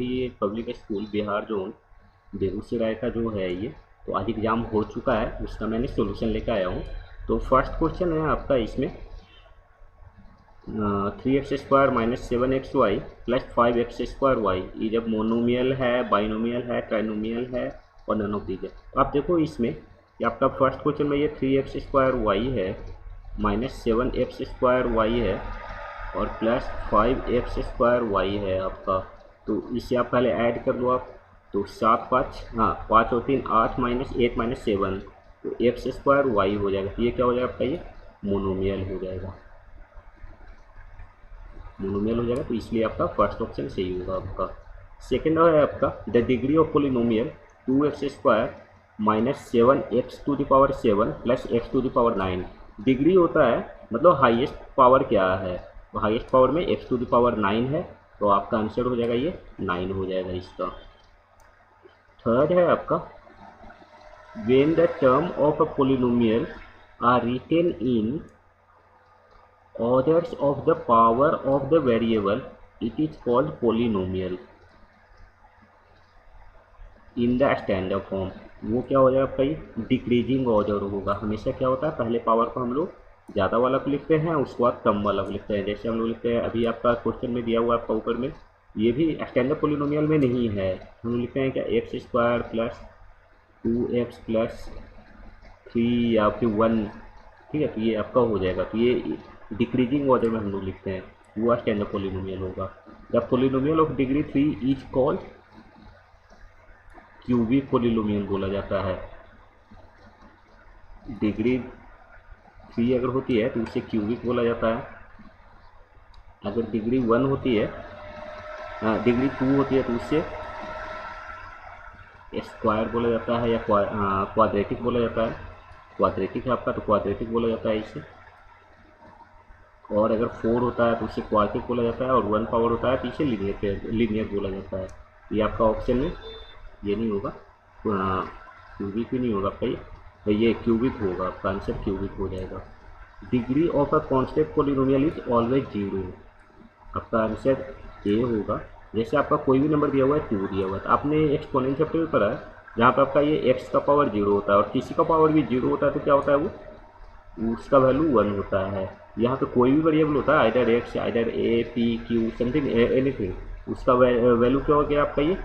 ये public school Bihar zone Begusarai का जो है ये, तो आज एग्ज़ाम हो चुका है, उसका मैंने सॉल्यूशन लेकर आया हूँ। तो फर्स्ट क्वेश्चन है आपका इसमें 3x² minus 7xy plus 5x²y। ये जब मोनोमियल है, बाइनोमियल है, ट्राइनोमियल है और नन ऑफ दीज है। तो आप देखो इसमें कि आपका फर्स्ट क्वेश्चन में ये 3x² है माइनस 7x² है और प्लस 5x² है आपका। तो इसे आप पहले ऐड कर लो आप। तो 7 5 हाँ 5 और 3 8 माइनस 8 माइनस 7 तो x² हो जाएगा। तो ये क्या हो जाएगा आपका, ये मोनोमियल हो जाएगा, मोनोमियल हो जाएगा। तो इसलिए आपका फर्स्ट ऑप्शन सही होगा आपका। सेकेंड है आपका the degree of polynomial 2x² minus 7x⁴ plus x⁹ degree होता है मतलब हाईएस्ट पावर क्या है, तो हाईएस्ट पावर में x⁹ है, तो आपका आंसर हो जाएगा ये 9 हो जाएगा इसका। थर्ड है आपका when the term of a polynomial are written in orders of the power of the variable it is called polynomial in the standard form। वो क्या हो जाएगा आपका, ये डिक्रीजिंग ऑर्डर होगा। हमेशा क्या होता है, पहले पावर को हम लोग ज़्यादा वाला को लिखते हैं, उसके बाद कम वाला को लिखते हैं। जैसे हम लोग लिखते हैं, अभी आपका क्वेश्चन में दिया हुआ आपका ऊपर में, ये भी स्टैंडर्ड पोलिनोमियल में नहीं है। हम लोग लिखते हैं क्या, x² प्लस 2x प्लस 3 या फिर 1, ठीक है। तो ये आपका हो जाएगा। तो ये डिक्रीजिंग ऑर्डर में हम लोग लिखते हैं, वो स्टैंडर्ड पोलिनोमियल होगा। The polynomial of degree 3 is called cubic polynomial बोला जाता है। डिग्री 3 अगर होती है तो उसे क्यूबिक बोला जाता है। अगर डिग्री 1 होती है, डिग्री 2 होती है तो उससे स्क्वायर बोला जाता है या क्वाड्रेटिक बोला जाता है। क्वाड्रेटिक है आपका तो क्वाड्रेटिक बोला जाता है इसे। और अगर 4 होता है तो उसे क्वार्टिक बोला जाता है, और 1 पावर होता है तो इसे लीनियर बोला जाता है। ये आपका ऑप्शन में ये नहीं होगा, क्यूबिक भी नहीं होगा आपका, ये क्यूबिक होगा। आपका आंसर क्यूबिक हो जाएगा। Degree of a constant polynomial is always 0। आपका आंसर ये होगा। जैसे आपका कोई भी नंबर दिया हुआ है, 2 दिया हुआ है, तो आपने एक्सपोनेंशियल चैप्टर में पढ़ा है, जहाँ पे आपका ये x का पावर 0 होता है और किसी का पावर भी 0 होता है, तो क्या होता है, वो उसका वैल्यू 1 होता है। यहाँ पे कोई भी वेरिएबल होता है, either x, either a, p, q, something anything, उसका वैल्यू क्या हो गया आपका, ये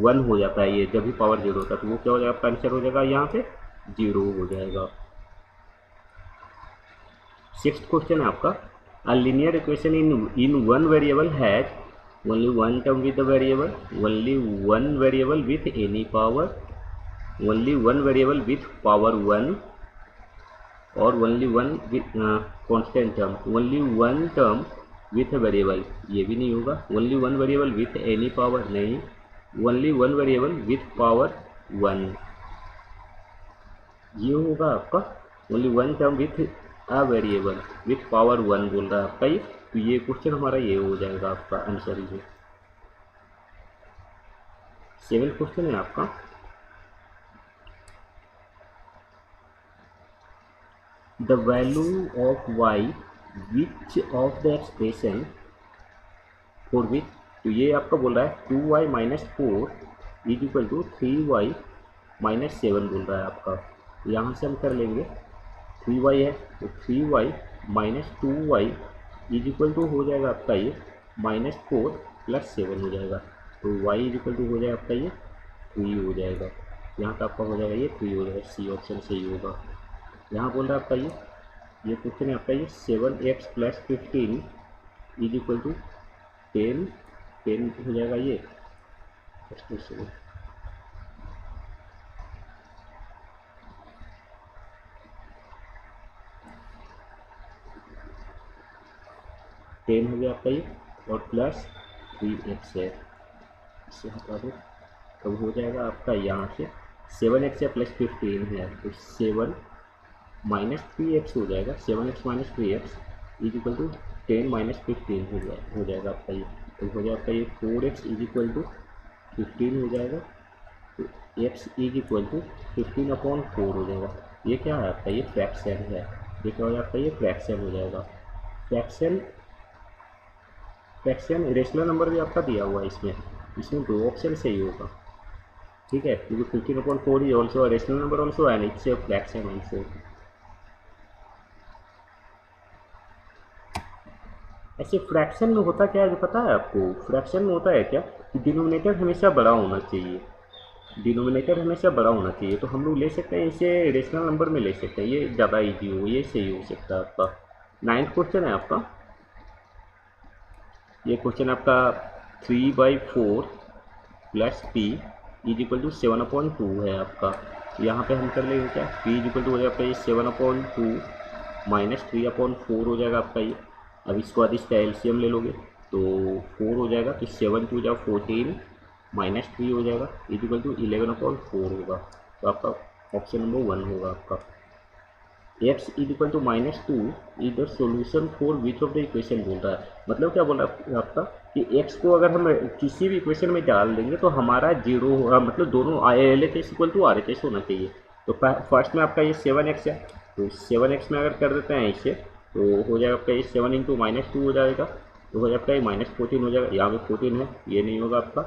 1 हो जाता है। ये जब भी पावर 0 होता है तो वो क्या हो जाएगा, आपका आंसर हो जाएगा यहाँ पे 0 हो जाएगा। सिक्स्थ क्वेश्चन है आपका a linear equation in one variable has only one term with the variable, only one variable with any power, only one variable with power 1 और only one with constant term, only one term with a variable, ये भी नहीं होगा। only one variable with any power नहीं, only one variable with power 1 ये होगा आपका। only one term with a variable with power 1 बोल रहा है आपका ये। तो ये क्वेश्चन हमारा ये हो जाएगा आपका आंसर। ये 7th क्वेश्चन है आपका the value of y which of the expression for which. तो ये आपका बोल रहा है 2y minus 4 is equal to 3y minus 7 बोल रहा है आपका। यहाँ से हम कर लेंगे 3y है तो 3y minus 2y is equal to हो जाएगा आपका ये माइनस 4 प्लस 7 हो जाएगा। तो y इज इक्वल टू हो जाएगा आपका ये 3 हो जाएगा। यहाँ का आपका हो जाएगा ये 3 हो जाएगा। सी ऑप्शन सही होगा। यहाँ बोल रहा है आपका ये क्वेश्चन है आपका ये 7x plus 15 is equal to 10 हो जाएगा ये 10 हो गया आपका ये, और प्लस 3x है, इससे हटा दो तो हो जाएगा आपका यहाँ से 7x है प्लस 15 है तो 7 माइनस 3x हो जाएगा। 7x minus 3x is equal to 10 माइनस 15 हो जाएगा आपका ये। तो हो जाएगा आपका ये 4x इज इक्वल टू 15 हो जाएगा। तो x इज इक्वल टू 15/4 हो जाएगा। ये क्या है आपका, ये फ्रैक्शन है। ये क्या हो जाएगा आपका, ये फ्रैक्शन हो जाएगा। फ्रैक्शन रेशनल नंबर भी आपका दिया हुआ है इसमें, इसमें दो ऑप्शन सही होगा, ठीक है, क्योंकि 15/4 is also rational number also and it's a fraction also. ऐसे फ्रैक्शन में होता क्या है जो पता है आपको? फ्रैक्शन में होता है क्या कि डिनोमिनेटर हमेशा बड़ा होना चाहिए, डिनोमिनेटर हमेशा बड़ा होना चाहिए। तो हम लोग ले सकते हैं इसे रेशनल नंबर में ले सकते हैं, ये ज़्यादा इजी हो, ये सही हो सकता है आपका। 9th क्वेश्चन है आपका, ये क्वेश्चन आपका 3/4 plus p is equal to 7/2 है आपका। यहाँ पे हम कर लेंगे क्या, पी इज इक्वल टू हो जाएगा आपका ये 7/2 माइनस 3/4 हो जाएगा आपका ये। अब इसको बाद इसका एलसीएम ले लोगे तो 4 हो जाएगा, तो 7 2 जा 14 माइनस 3 हो जाएगा इज इक्वल टू 11/4 होगा। तो आपका ऑप्शन नंबर 1 होगा आपका। x is equal to -2 is the solution for which of the equation बोल रहा है। मतलब क्या बोल रहा है आपका कि x को अगर हम किसी भी इक्वेशन में डाल देंगे तो हमारा जीरो, मतलब दोनों L H S equal to R H S होना चाहिए। तो फर्स्ट में आपका ये 7x है, तो 7x में अगर कर देते हैं इसे तो हो जाएगा आपका ये 7 इंटू -2 हो जाएगा, तो हो जाएगा ये -14 हो जाएगा। यहाँ पे 14 है, ये नहीं होगा आपका।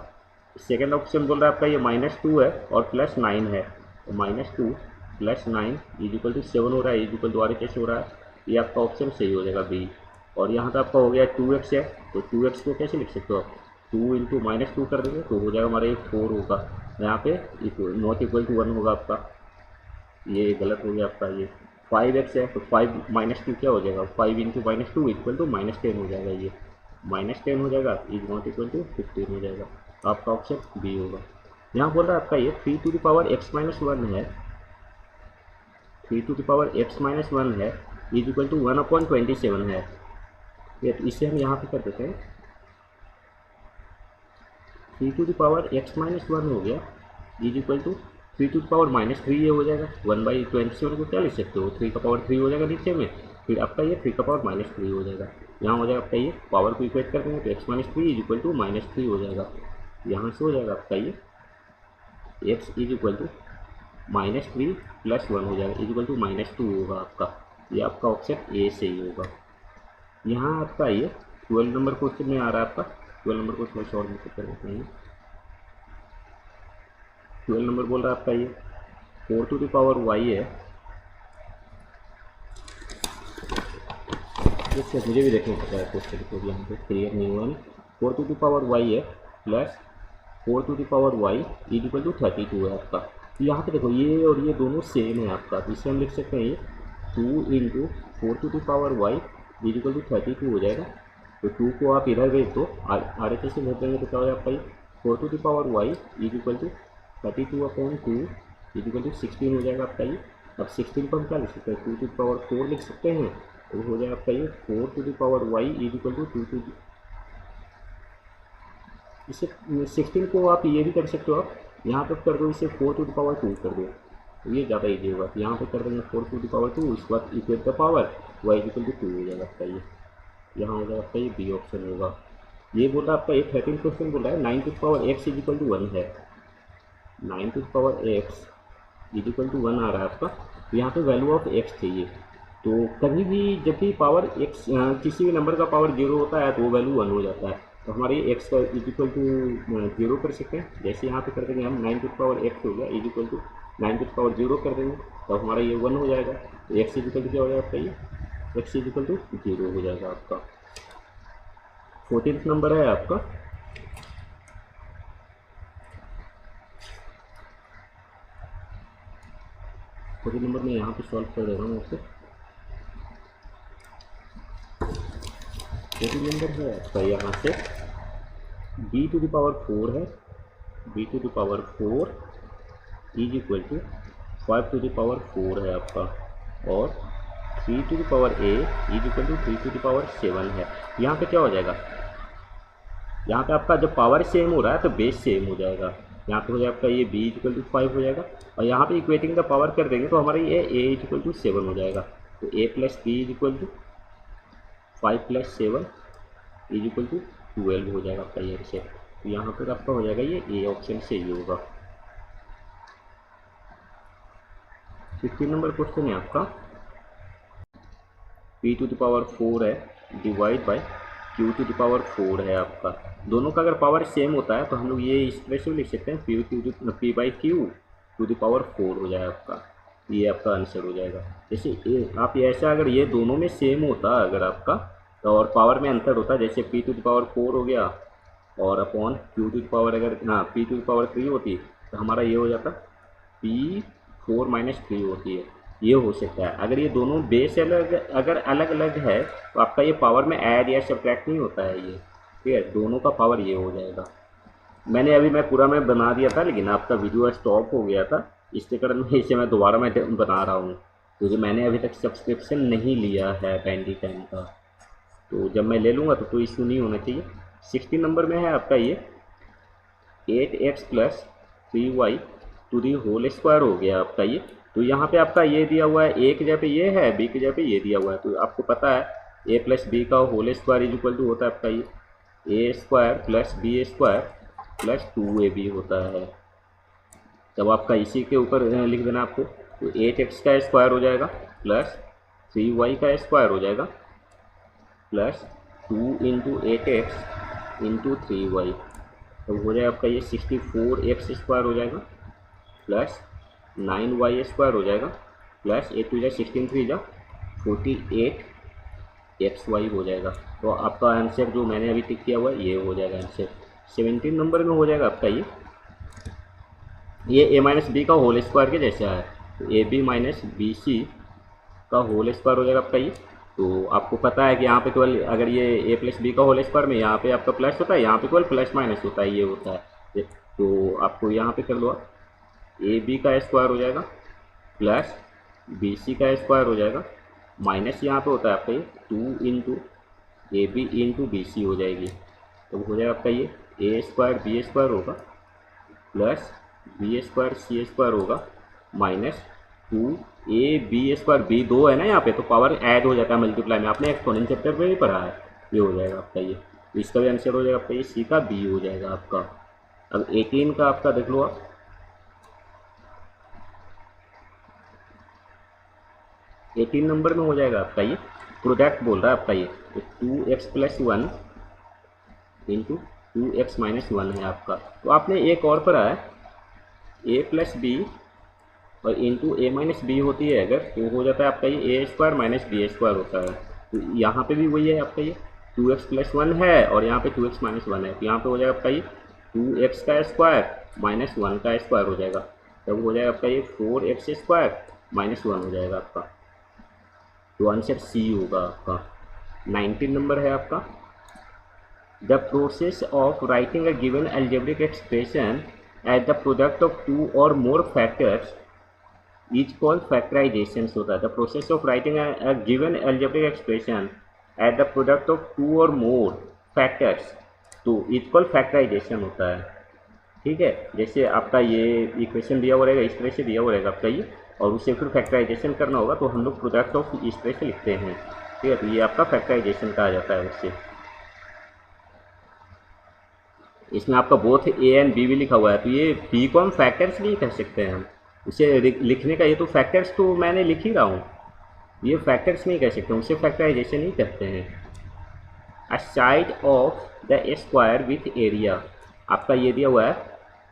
सेकेंड ऑप्शन बोल रहा है आपका ये -2 है और +9 है, तो -2 + 9 इज इक्वल टू 7 हो रहा है, इज इक्वल टू RHS हो रहा है। ये आपका ऑप्शन सही हो जाएगा बी। और यहाँ पे आपका हो गया 2x है, तो 2x को कैसे लिख सकते हो आप, 2 इंटू -2 कर देंगे तो हो जाएगा हमारा ये 4 होगा। यहाँ पे नॉट इक्वल टू 1 होगा आपका, ये गलत हो गया आपका। ये 5x है, तो 5 -2 क्या हो जाएगा, 5 इंटू -2 इक्वल टू -10 हो जाएगा, ये -10 हो जाएगा, इज नॉट इक्वल टू 15 हो जाएगा। तो आपका ऑप्शन बी होगा। यहाँ बोल रहा है आपका ये 3x-1 है, 3x-1 है इज इक्वल टू 1/27 है। ये तो इसे हम यहाँ पे कर देते हैं, 3x-1 हो गया इज इक्वल टू 3 ये हो जाएगा। 1/27 को क्या लिख सकते हो, 3 हो जाएगा नीचे में, फिर आपका ये 3 हो जाएगा। यहाँ हो जाएगा आपका ये पावर को इक्वेट कर देंगे तो x-3 इज इक्वल टू -3 हो जाएगा। यहाँ से हो जाएगा आपका ये x इज इक्वल टू -3 + 1 हो जाएगा, इज इक्वल टू -2 होगा आपका। ये आपका ऑप्शन ए सही होगा। यहाँ आपका ये 12 नंबर क्वेश्चन में आ रहा है आपका, 12 नंबर को थोड़ा शॉर्ट में कर देते हैं। 12 नंबर बोल रहा है आपका ये 4y है, इससे मुझे भी देखना पड़ता है क्वेश्चन को, यहाँ पे क्लियर नहीं हुआ नहीं। 4y है plus 4y is equal to 32 है आपका। तो यहाँ पे देखो ये और ये दोनों सेम है आपका, तो इसे हम लिख सकते हैं ये 2 into 4y is equal to 32 हो जाएगा। तो 2 को आप इधर भेज दो, RHS से भेज देंगे तो क्या हो जाएगा आपका ये 4y is equal to 32/2 is equal to 16 हो जाएगा आपका ये। अब 16 को हम क्या लिख सकते हैं, 2⁴ लिख सकते हैं, तो हो जाएगा आपका ये 4y इज इक्वल टू 2 इसे 16 को आप ये भी कर सकते हो, आप यहाँ पे कर दो इसे 4⁴ कर दो, तो ये ज़्यादा ईजी होगा। तो यहाँ पे कर देंगे 4⁴, उसके बाद equate the power y is equal to 2 हो जाएगा आपका ये। यहाँ हो जाएगा आपका ये बी ऑप्शन होगा। ये बोल रहा है आपका ये 13 क्वेश्चन बोल रहा है 9x इज इक्वल टू 1 है, 9x इज इक्वल टू 1 आ रहा है आपका। तो यहाँ पे वैल्यू ऑफ x चाहिए, तो कभी भी जब भी पावर x किसी भी नंबर का पावर 0 होता है तो वो वैल्यू 1 हो जाता है। तो हमारे x का इज इक्वल टू 0 कर सकते हैं, जैसे यहाँ पे कर देंगे हम 9x हो गया इज इक्वल टू 9⁴ कर देंगे तो हमारा ये 1 हो जाएगा। तो x इज इक्वल टू क्या हो जाएगा आपका ये x इज इक्वल टू 0 हो जाएगा आपका। 14th नंबर है आपका, नंबर में यहाँ पे सॉल्व कर दे रहा हूँ आपसे। 14 नंबर है आपका, यहाँ से b⁴ है, b⁴ इज इक्वल टू 5⁴ है आपका, और 3a इज इक्वल टू 3⁴ है। यहाँ पे क्या हो जाएगा, यहाँ पे आपका जब पावर सेम हो रहा है तो बेस सेम हो जाएगा। यहाँ पे हो जाएगा आपका ये b इज इक्वल टू 5 हो जाएगा, और यहाँ पे इक्वेटिंग द पावर कर देंगे तो हमारा ये a इज इक्वल टू 7 हो जाएगा। तो a + b is equal to 5 + 7 is equal to 12 हो जाएगा आपका ये से। तो यहाँ पर आपका हो जाएगा ये ए ऑप्शन से ही होगा। 15 नंबर क्वेश्चन है आपका, p⁴ है divide by q to the power 4 है आपका। दोनों का अगर पावर सेम होता है तो हम लोग ये इस तरह से लिख सकते हैं, p by q to the power 4 हो जाए आपका। ये आपका आंसर हो जाएगा। जैसे आप ऐसा अगर ये दोनों में सेम होता अगर आपका तो और पावर में अंतर होता, जैसे पी टू द पावर 4 हो गया और upon q to the power अगर पी टू द पावर 3 होती तो हमारा ये हो जाता P4 माइनस 3 होती है। ये हो सकता है। अगर ये दोनों बेस अगर अलग अलग है तो आपका ये पावर में ऐड या सब्ट्रैक्ट नहीं होता है ये, ठीक है। दोनों का पावर ये हो जाएगा। मैं पूरा बना दिया था लेकिन आपका वीडियो स्टॉप हो गया था, इसके कारण इसे मैं दोबारा बना रहा हूँ क्योंकि मैंने अभी तक सब्सक्रिप्शन नहीं लिया है बैंडी टाइम का। तो जब मैं ले लूँगा तो कोई इशू नहीं होना चाहिए। 16 नंबर में है आपका ये 8x plus 3y to the whole square हो गया आपका ये। तो यहाँ पे आपका ये दिया हुआ है, ए की जगह पे ये है, बी की जगह पे ये दिया हुआ है। तो आपको पता है ए प्लस बी का whole square is equal to होता है आपका ये ए square plus B square plus 2ab होता है। तब आपका इसी के ऊपर लिख देना आपको। तो 8x का स्क्वायर हो जाएगा प्लस 3y का स्क्वायर हो जाएगा plus 2 into 8x into 3y। तो हो जाएगा आपका ये 64x स्क्वायर हो जाएगा प्लस 9y स्क्वायर हो जाएगा प्लस 8 टू जा 16 3 जा 48xy हो जाएगा। तो आपका आंसर जो मैंने अभी टिक किया हुआ है ये हो जाएगा आंसर। 17 नंबर में हो जाएगा आपका ये a माइनस बी का होल स्क्वायर के जैसा है। तो a b minus b c का होल स्क्वायर हो जाएगा आपका ये। तो आपको पता है कि यहाँ पे केवल अगर ये a प्लस बी का होल स्क्वायर में यहाँ पे आपका प्लस होता है, यहाँ पे केवल प्लस माइनस होता है, ये होता है। तो आपको यहाँ पे कर लो आप ए बी का स्क्वायर हो जाएगा प्लस बी सी का स्क्वायर हो जाएगा माइनस यहाँ पे होता है आपका ये 2 into a b into b c हो जाएगी। तो हो जाएगा आपका ये ए स्क्वायर बी स्क्वायर होगा plus B square c square होगा माइनस 2 बी स्क्वायर, बी 2 है ना यहाँ पे तो पावर ऐड हो जाता है मल्टीप्लाई में, आपने एक्सपोनेंट चैप्टर में भी पढ़ा है। ये हो जाएगा आपका ये। तो इसका भी आंसर हो जाएगा आपका ये सी का बी हो जाएगा आपका। अब 18 का आपका देख लो आप। 18 नंबर में हो जाएगा आपका ये प्रोडक्ट बोल रहा है आपका ये। तो 2x plus 1 into 2x minus 1 है आपका। तो आपने एक और पढ़ा है a प्लस बी और इंटू ए माइनस बी होती है अगर तो हो जाता है आपका ये ए स्क्वायर माइनस बी स्क्वायर होता है। तो यहाँ पे भी वही है आपका ये 2x प्लस 1 है और यहाँ पे 2x माइनस 1 है। तो यहाँ पे हो जाएगा आपका ये 2x का स्क्वायर माइनस 1 का स्क्वायर हो जाएगा। तब हो जाएगा आपका ये 4x स्क्वायर माइनस 1 हो जाएगा आपका। तो आंसर सी होगा आपका। 19 नंबर है आपका the process of writing a given algebraic expression at the product of 2 और मोर फैक्टर्स इज कॉल्ड फैक्टराइजेशन होता है। The process of writing a given algebraic expression at the product of 2 और मोर factors तो is called factorisation होता है। ठीक है, जैसे आपका ये इक्वेशन दिया हुआ रहेगा, इस तरह से दिया हुआ रहेगा आपका ये, और उसे फिर फैक्टराइजेशन करना होगा तो हम लोग प्रोडक्ट ऑफ इस तरह से लिखते हैं। ठीक है, तो ये आपका फैक्टराइजेशन कहा जाता है उससे। इसमें आपका बोथ ए एंड बी भी लिखा हुआ है तो ये बी को हम फैक्टर्स नहीं कह सकते हैं हम उसे लिखने का। ये तो फैक्टर्स तो मैंने लिख ही रहा हूँ, ये फैक्टर्स नहीं कह सकते, उसे फैक्टराइजेशन नहीं कहते हैं। A side of the square with area आपका ये दिया हुआ है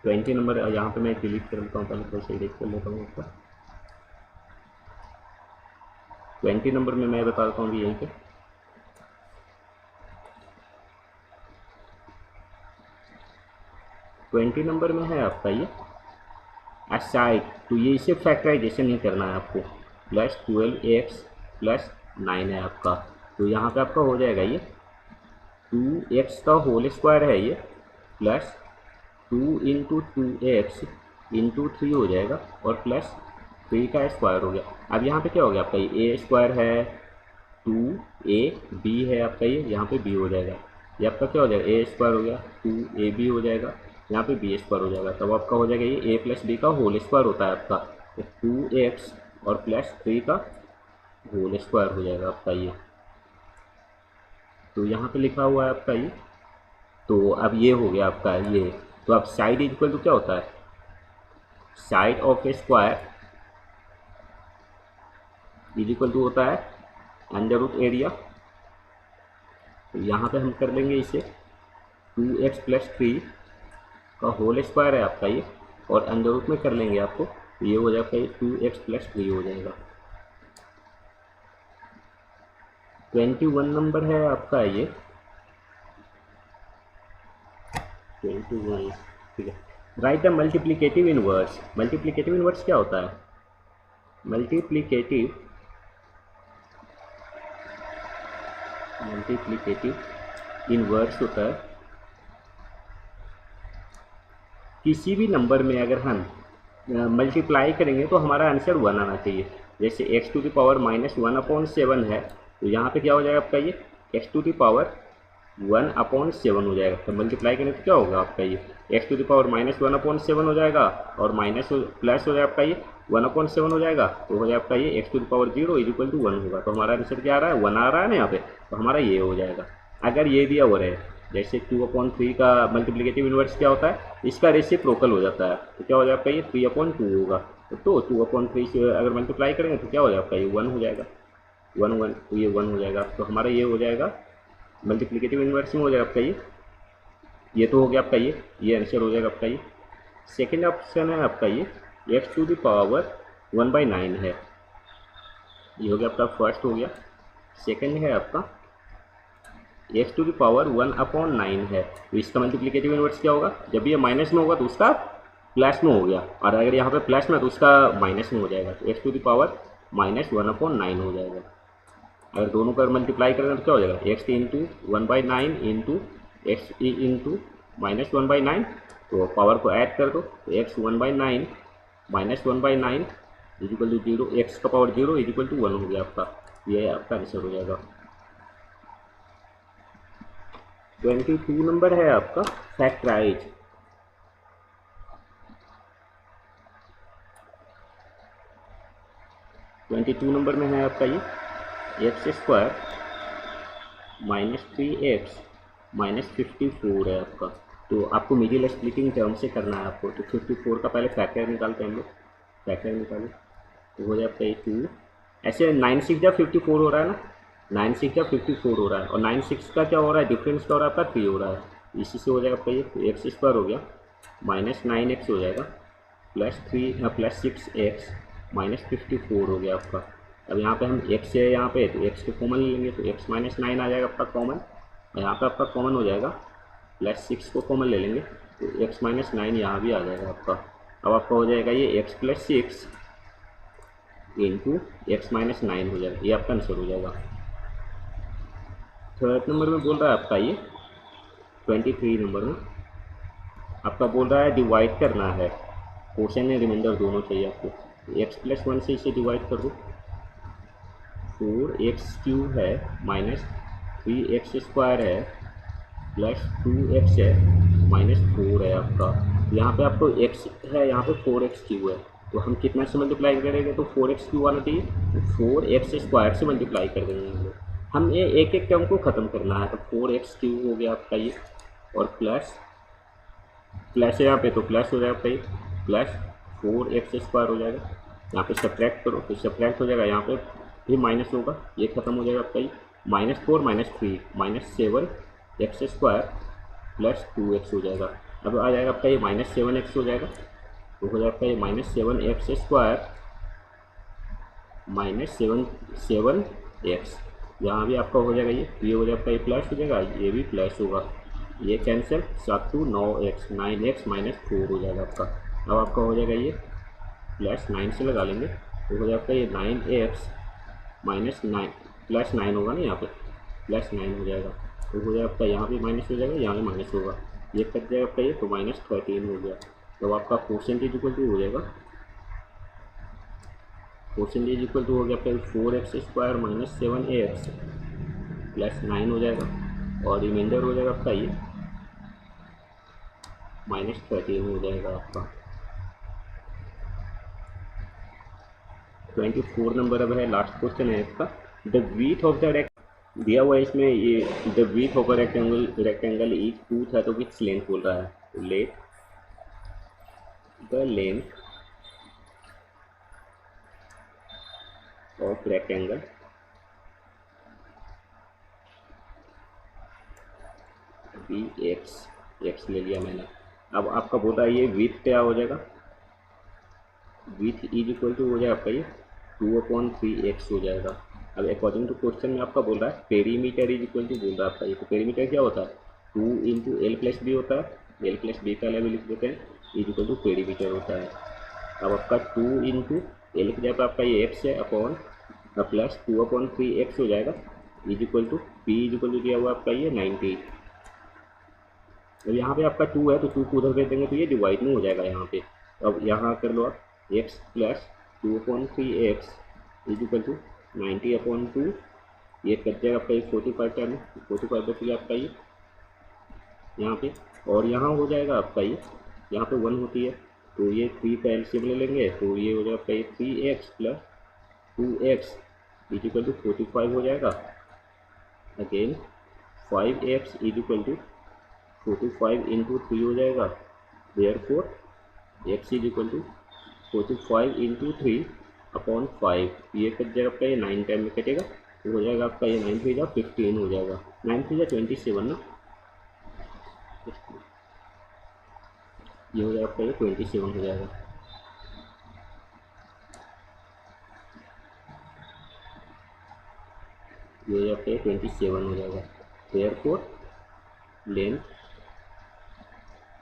20 नंबर। यहाँ पे मैं डिलीट कर लेता हूँ, पहले थोड़ा सा डिलीट कर लेता हूँ आपका। 20 नंबर में मैं बता देता हूँ यहीं पे 20 नंबर में है आपका ये असाइड। तो ये इसे फैक्टराइजेशन नहीं करना है आपको। प्लस 12x प्लस 9 है आपका। तो यहाँ पे आपका हो जाएगा ये 2x का होल स्क्वायर है ये प्लस 2 इंटू 2x इंटू 3 हो जाएगा और प्लस 3 का स्क्वायर हो गया। अब यहाँ पे क्या हो गया आपका ये a स्क्वायर है 2ab है आपका ये, यहाँ पे b हो जाएगा। ये आपका क्या हो जाएगा a स्क्वायर हो गया 2ab हो जाएगा, यहाँ पे b स्क्वायर हो जाएगा। तब आपका हो जाएगा ये a प्लस बी का होल स्क्वायर होता है आपका। तो 2x और प्लस 3 का होल स्क्वायर हो जाएगा आपका ये। तो यहाँ पे लिखा हुआ है आपका ये। तो अब ये हो गया आपका ये। तो अब साइड इक्वल टू क्या होता है, side of a square is equal to होता है अंडर रूट एरिया तो यहाँ पे हम कर लेंगे इसे 2x प्लस 3 का होल स्क्वायर है आपका ये, और अंडर रूट में कर लेंगे आपको, तो ये हो जाएगा ये 2x प्लस 3 हो जाएगा। 21 नंबर है आपका ये 21, ठीक है। Right the multiplicative inverse. Multiplicative inverse क्या होता है? मल्टीप्लिकेटिव इनवर्स होता है किसी भी नंबर में अगर हम मल्टीप्लाई करेंगे तो हमारा आंसर 1 आना चाहिए। जैसे x टू द पावर -1/7 है, तो यहाँ पे क्या हो जाएगा आपका ये x टू द पावर 1/7 हो जाएगा। तो मल्टीप्लाई करेंगे तो क्या होगा आपका ये x टू द पावर -1/7 हो जाएगा, और माइनस प्लस हो जाएगा आपका ये 1/7 हो जाएगा, तो हो जाएगा आपका ये x to the power 0 equal to 1 होगा। तो हमारा आंसर क्या आ रहा है? 1 आ रहा है ना यहाँ पे, तो हमारा ये हो जाएगा। अगर ये दिया हुआ रहे, जैसे 2/3 का मल्टीप्लिकेटिव इनवर्स क्या होता है, इसका रेसिप्रोकल हो जाता है, तो क्या हो जाएगा आपका ये 3/2 होगा। तो 2/3 से अगर मल्टीप्लाई करेंगे तो क्या हो जाएगा आपका ये 1 हो जाएगा, 1 तो ये 1 हो जाएगा। तो हमारा ये हो जाएगा मल्टीप्लिकेटिव इनवर्स में हो जाएगा आपका ये तो हो गया आपका ये आंसर हो जाएगा आपका ये। सेकेंड ऑप्शन है आपका ये x टू द पावर 1/9 है, ये हो गया आपका फर्स्ट हो गया। सेकेंड है आपका x टू द पावर 1/9 है, तो इसका मल्टीप्लिकेटिव इनवर्स क्या होगा? जब ये माइनस में होगा तो उसका प्लस में हो गया, और अगर यहाँ पे प्लस में तो उसका माइनस में हो जाएगा, तो x टू द पावर -1/9 हो जाएगा। अगर दोनों का मल्टीप्लाई करेंगे तो क्या हो जाएगा? x into 1/9 into x into -1/9, तो पावर को ऐड कर दो, तो x 1/9 -1/9 इजिकल टू 0, x का पावर 0 इजिकल टू 1 हो गया आपका, ये आपका आंसर हो जाएगा। 22 नंबर है आपका फैक्टराइज। 22 नंबर में है आपका ये x² -3x -54 है आपका। तो आपको मिडिल स्प्लिटिंग टर्म से करना है आपको, तो 54 का पहले फैक्टर निकालते हैं हम लोग, फैक्टर निकालें तो हो जाता है 2, ऐसे 9 6 या 54 हो रहा है ना, 9 6 या 54 हो रहा है, और 9 6 का क्या हो रहा है, डिफरेंस क्या हो रहा है आपका 3 हो रहा है, इसी से हो जाएगा आपका ये x² हो गया -9x हो जाएगा प्लस 6x -54 हो गया आपका। अब यहाँ पे हम x है यहाँ पे, तो x को कॉमन लेंगे, तो x -9 आ जाएगा आपका कॉमन, और यहाँ पे आपका कॉमन हो जाएगा +6 को कॉमन ले लेंगे, तो x -9 यहाँ भी आ जाएगा आपका। अब आपका हो जाएगा ये x + 6 इंटू x -9 हो जाएगा, ये आपका आंसर हो जाएगा। थर्ड नंबर में बोल रहा है आपका ये 23 नंबर में आपका बोल रहा है डिवाइड करना है, क्वेश्चन में रिमाइंडर दोनों चाहिए आपको। x + 1 से इसे डिवाइड कर दो, 4x³ है -3x² है +2x है -4 है आपका। यहाँ पे आपको x है, यहाँ पे 4x³ है, तो हम कितना से मल्टीप्लाई करेंगे तो 4x³ आना चाहिए, तो 4x² से मल्टीप्लाई कर देंगे हम लोग। हम ये एक एक टर्म को ख़त्म करना है, तो 4x³ हो गया आपका ये, और प्लस है यहाँ पे, तो प्लस हो जाएगा आपका ये +4x² हो जाएगा। यहाँ पे सब्ट्रैक्ट करो तो सब्ट्रैक्ट हो जाएगा, यहाँ पे भी माइनस होगा, ये खत्म हो जाएगा आपका ये -4 -3 -7x² +2x हो जाएगा। अब आ जाएगा आपका ये -7x हो जाएगा, तो हो जाएगा ये -7x² -7x, यहाँ भी आपका हो जाएगा ये हो जाएगा आपका ये प्लस हो जाएगा, ये भी प्लस होगा, ये कैंसिल 7 2 9x 9x -4 हो जाएगा आपका। अब आपका हो जाएगा ये +9 से लगा लेंगे, तो हो जाएगा ये 9x -9 +9 होगा ना, यहाँ पे +9 हो जाएगा, तो हो जाएगा आपका यहाँ भी माइनस हो जाएगा, यहाँ भी माइनस होगा, ये कट जाएगा आपका ये, तो -13 हो गया। तो आपका परसेंटेज इक्वल टू हो जाएगा, परसेंटेज इक्वल टू हो गया आपका 4x² -7ax +9 हो जाएगा, और रिमाइंडर हो जाएगा आपका ये -13 हो जाएगा आपका। 24 नंबर अब है लास्ट क्वेश्चन है इसका। द विड्थ ऑफ द दिया हुआ है इसमें ये the width of a rectangle is 2 है, तो विच लेंथ बोल रहा है, तो let the length of rectangle x ले लिया मैंने। अब आपका बोल रहा है ये विथ क्या हो जाएगा, विथ इज इक्वल टू हो जाएगा आपका ये 2/3x हो जाएगा। अब अकॉर्डिंग टू क्वेश्चन में आपका बोल रहा है पेरीमीटर इज इक्वल टू बोल रहा है आपका ये, तो पेरीमीटर क्या होता है 2 इंटू एल प्लस बी होता है, एल प्लस बी का लेवल लिख देते हैं, इज इक्वल टू पेरीमीटर होता है। अब आपका 2 इंटू एल की जगह आपका ये एक्स है अपॉन प्लस 2/3x हो जाएगा, is equal to p is equal to दिया हुआ आपका ये 90। अब यहाँ पे आपका 2 है तो 2 को उधर भेज देंगे तो ये डिवाइड में हो जाएगा यहाँ पे। अब यहाँ कर लो आप x plus 2/3x is equal to 90/2, ये कट जाएगा आपका ये 45 टाइम 45 बचेगा आपका ये यहाँ पे, और यहाँ हो जाएगा आपका ये यहाँ पे 1 होती है तो ये 3 का एलसीएम ले लेंगे तो ये हो जाएगा आपका ये 3x plus 2x is equal to 45 हो जाएगा। Again 5x is equal to 45 into 3 हो जाएगा, therefore x is equal to 45 into 3/5, ये कट जाएगा आपका ये 9 टाइम में कटेगा तो हो जाएगा आपका ये 9 3 जा 15 हो जाएगा, 9 3 जा 27 ना, ये हो जाएगा आपका ये 27 हो जाएगा। ये हो जाएगा आपका ये 27 हो जाएगा, therefore length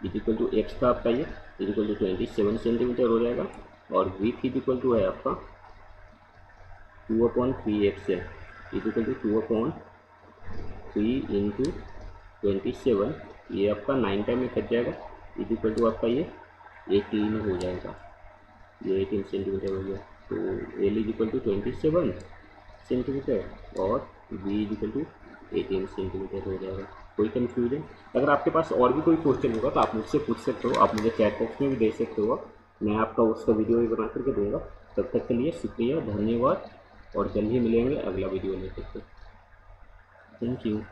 is equal to x था आपका ये इज इक्वल टू 27 सेंटीमीटर हो जाएगा, और विथ इज इक्वल टू है आपका 2/3x है इज इक्वल टू 2/3 इंटू 27, ये आपका 9 टाइम में कट जाएगा, इज इक्वल टू आपका ये 18 हो जाएगा, ये 18 सेंटीमीटर हो गया। तो L is equal to 27 centimetre और B is equal to 18 centimetre हो जाएगा। कोई कंफ्यूजन? अगर आपके पास और भी कोई क्वेश्चन होगा तो आप मुझसे पूछ सकते हो, आप मुझे चैट बॉक्स में भी दे सकते हो, मैं आपका उसका वीडियो भी बना करके दूंगा। तब तक के लिए शुक्रिया, धन्यवाद, और जल्द ही मिलेंगे अगला वीडियो लेकर के। Thank you.